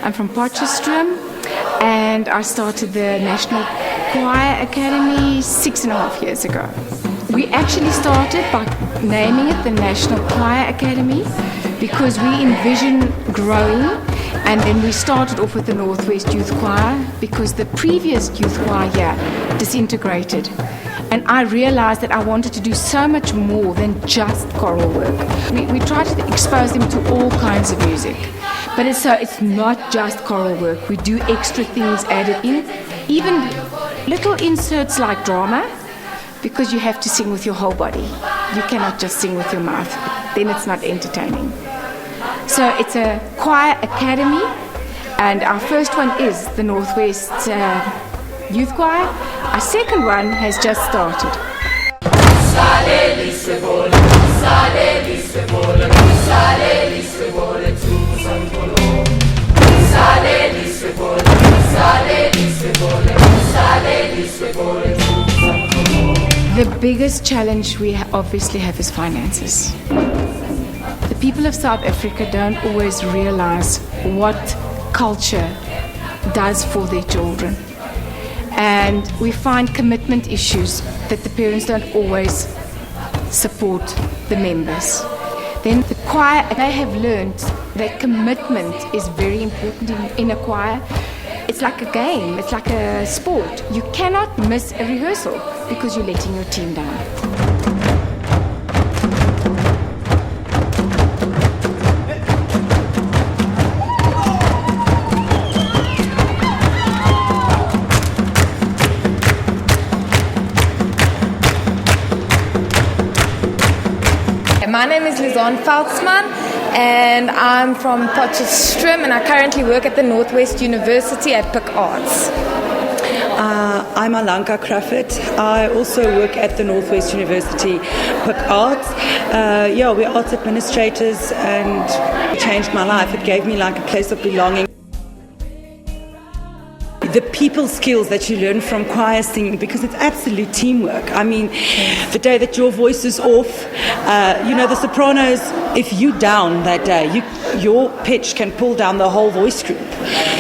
I'm from Potchefstroom, and I started the National Choir Academy 6.5 years ago. We actually started by naming it the National Choir Academy because we envision growing, and then we started off with the Northwest Youth Choir because the previous youth choir here disintegrated. And I realized that I wanted to do so much more than just choral work. We try to expose them to all kinds of music. But it's not just choral work. We do extra things added in, even little inserts like drama, because you have to sing with your whole body. You cannot just sing with your mouth. Then it's not entertaining. So it's a choir academy, and our first one is the Northwest Youth Choir. Our second one has just started. The biggest challenge we obviously have is finances. The people of South Africa don't always realize what culture does for their children. And we find commitment issues that the parents don't always support the members. Then the choir, they have learned that commitment is very important in a choir. It's like a game, it's like a sport. You cannot miss a rehearsal because you're letting your team down. My name is Lizanne Veldsman, and I'm from Potchefstroom, and I currently work at the Northwest University at Clip8. I'm Alanka Crawford. I also work at the Northwest University Clip8. We're arts administrators, and it changed my life. It gave me like a place of belonging. The people skills that you learn from choir singing, because it's absolute teamwork. I mean, the day that your voice is off, the sopranos, if you down that day, your pitch can pull down the whole voice group.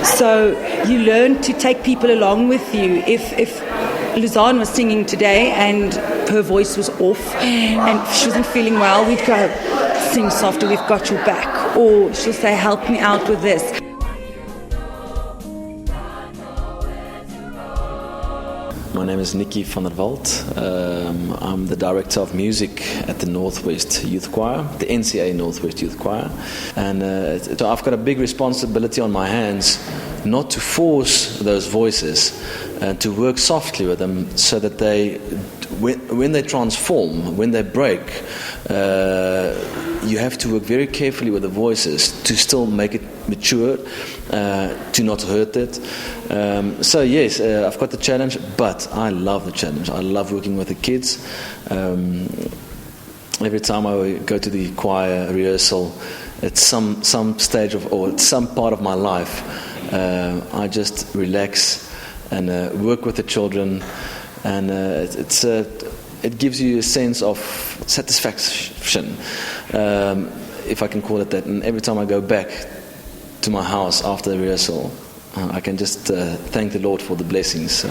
So you learn to take people along with you. If Luzanne was singing today and her voice was off and she wasn't feeling well, we'd go, sing softer, we've got your back. Or she'll say, help me out with this. My name is Nikki van der Walt. I'm the Director of Music at the Northwest Youth Choir, the NCA Northwest Youth Choir. And so I've got a big responsibility on my hands not to force those voices and to work softly with them so that when they transform, when they break, you have to work very carefully with the voices to still make it mature, to not hurt it. So yes, I've got the challenge, but I love the challenge. I love working with the kids. Every time I go to the choir rehearsal, at some stage or at some part of my life, I just relax and work with the children, and it gives you a sense of satisfaction, if I can call it that. And every time I go back to my house after the rehearsal, I can just thank the Lord for the blessings.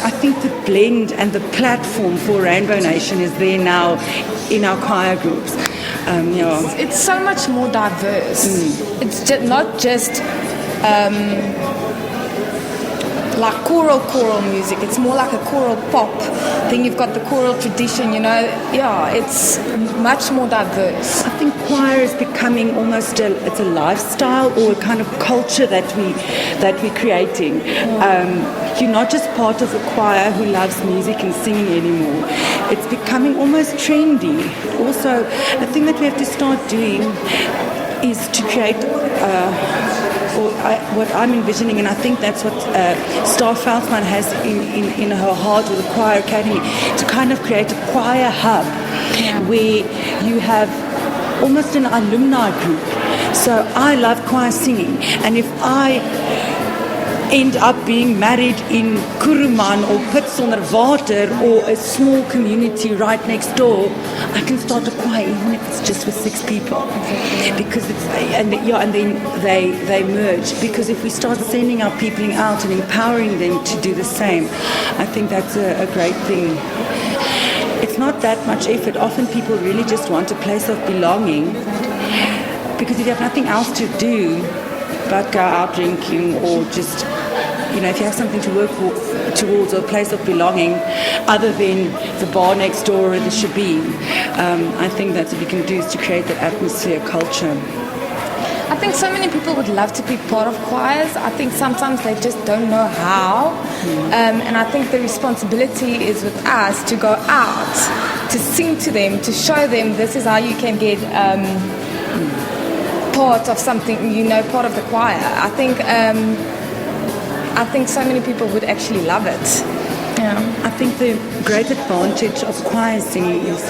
I think the blend and the platform for Rainbow Nation is there now in our choir groups. It's so much more diverse. It's not just like choral music. It's more like a choral pop. Then you've got the choral tradition, Yeah, it's much more diverse. I think choir is becoming almost it's a lifestyle or a kind of culture that we're creating. You're not just part of a choir who loves music and singing anymore. It's becoming almost trendy. Also, the thing that we have to start doing is to create what I'm envisioning, and I think that's what Star Veldsman has in her heart with the Choir Academy, to kind of create a choir hub where you have almost an alumni group. So I love choir singing, and if I end up being married in Kuruman or Pitsonder Water or a small community right next door, I can start a choir even if it's just with 6 people, because and then they merge. Because if we start sending our people out and empowering them to do the same, I think that's a great thing. It's not that much effort. Often people really just want a place of belonging, because if you have nothing else to do but go out drinking, or just, if you have something to work towards, or a place of belonging other than the bar next door or the shebeen, I think that's what we can do, is to create that atmosphere, culture. I think so many people would love to be part of choirs. I think sometimes they just don't know how. And I think the responsibility is with us to go out, to sing to them, to show them this is how you can get part of something, part of the choir. I think so many people would actually love it. Yeah. I think the great advantage of choir singing is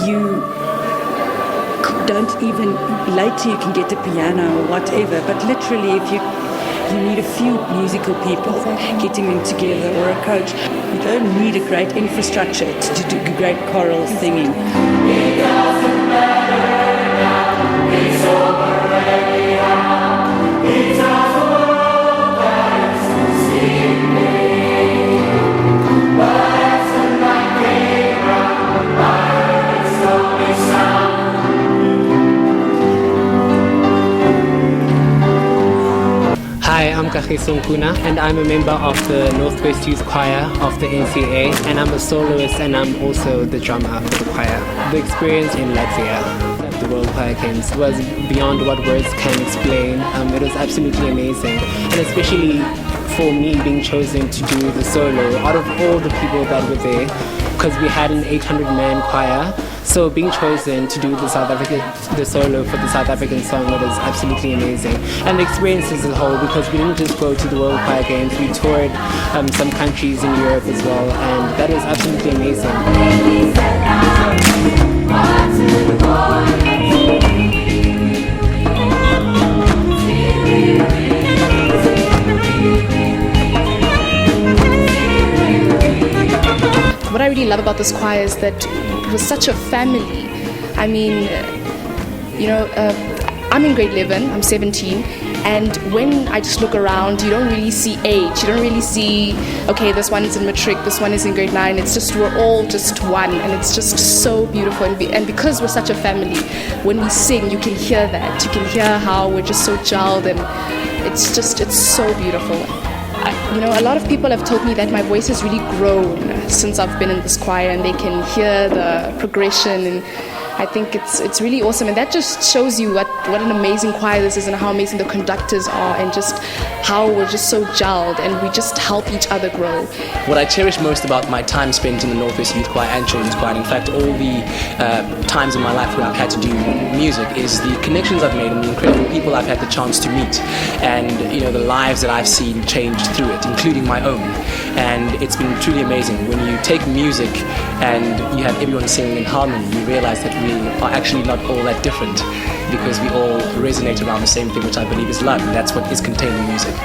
you don't even, later you can get a piano or whatever, but literally if you need a few musical people getting them together, or a coach. You don't need a great infrastructure to do great choral singing. It doesn't matter now, it's already out. It's our world that's sleeping. But as the night came round, I heard it slowly sound. Hi, I'm Kagiso Nkuna, and I'm a member of the Northwest Youth Choir of the NCA, and I'm a soloist, and I'm also the drummer for the choir. The experience in Latvia at the World Choir Games was beyond what words can explain. It was absolutely amazing, and especially for me being chosen to do the solo out of all the people that were there, because we had an 800-man choir. So being chosen to do the solo for the South African song, it was absolutely amazing. And the experience as a whole, because we didn't just go to the World Choir Games, we toured some countries in Europe as well, and that was absolutely amazing. What I really love about this choir is that it was such a family. I mean, I'm in grade 11, I'm 17, and when I just look around, you don't really see age. You don't really see, okay, this one is in matric, this one is in grade 9. It's just, we're all just one, and it's just so beautiful. And because we're such a family, when we sing, you can hear that. You can hear how we're just so gelled, and it's so beautiful. A lot of people have told me that my voice has really grown since I've been in this choir, and they can hear the progression, and I think it's really awesome. And that just shows you what an amazing choir this is, and how amazing the conductors are, and just how we're just so gelled, and we just help each other grow. What I cherish most about my time spent in the Northwest Youth Choir and Children's Choir, in fact all the times in my life when I've had to do music, is the connections I've made and the incredible people I've had the chance to meet, and the lives that I've seen changed through it, including my own. And it's been truly amazing. When you take music and you have everyone singing in harmony, you realize that we are actually not all that different, because we all resonate around the same thing, which I believe is love, and that's what is contained in music.